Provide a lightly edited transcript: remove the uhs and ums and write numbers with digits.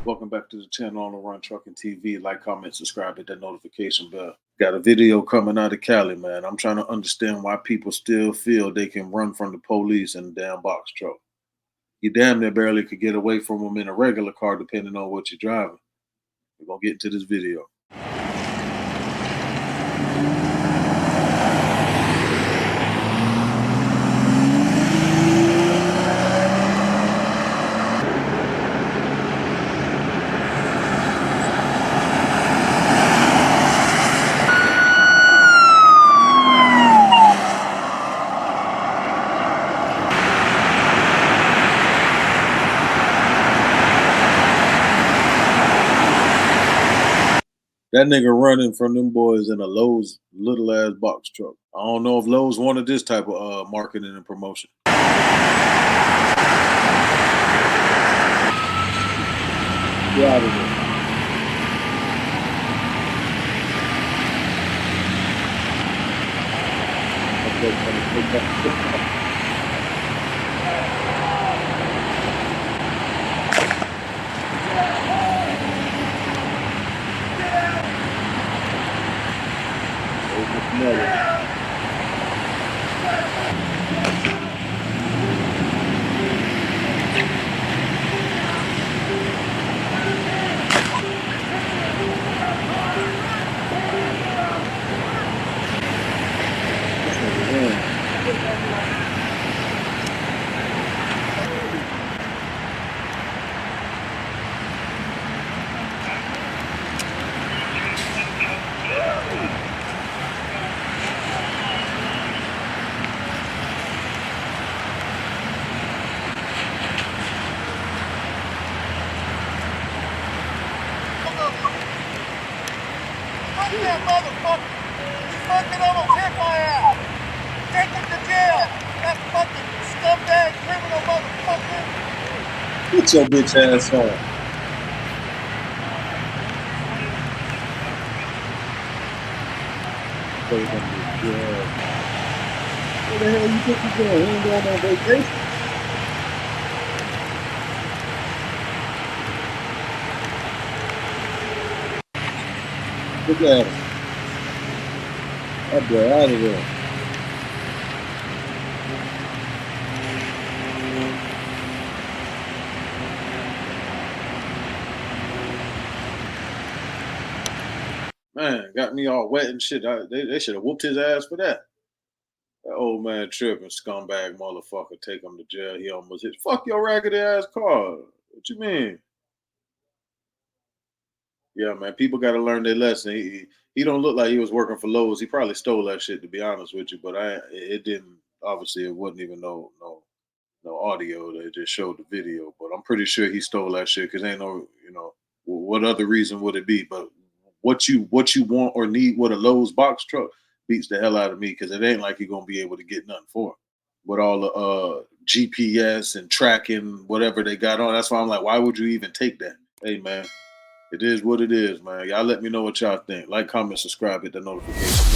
Welcome back to the channel on the Run Trucking TV. Like, comment, subscribe, hit that notification bell. Got a video coming out of Cali, man. I'm trying to understand why people still feel they can run from the police in a damn box truck. You damn near barely could get away from them in a regular car, depending on what you're driving. We're gonna get into this video. That nigga running from them boys in a Lowe's little ass box truck. I don't know if Lowe's wanted this type of marketing and promotion. Get out of here. Fuck that motherfucker! He fucking almost hit my ass! Take him to jail! That fucking scumbag criminal motherfucker! Get your bitch ass on. Where the hell you think you're going? You ain't going on vacation? Look at him. That boy out of there. Man, got me all wet and shit. They should have whooped his ass for that. That old man tripping, scumbag motherfucker. Take him to jail. He almost hit. Fuck your raggedy ass car. What you mean? Yeah, man. People got to learn their lesson. He don't look like he was working for Lowe's. He probably stole that shit, to be honest with you. But it didn't. Obviously, it wasn't even no audio. They just showed the video. But I'm pretty sure he stole that shit because ain't no, what other reason would it be? But what you want or need with a Lowe's box truck beats the hell out of me because it ain't like you're gonna be able to get nothing for it with all the GPS and tracking whatever they got on. That's why I'm like, why would you even take that? Hey man, it is what it is, man. Y'all let me know what y'all think. Like, comment, subscribe, hit the notification.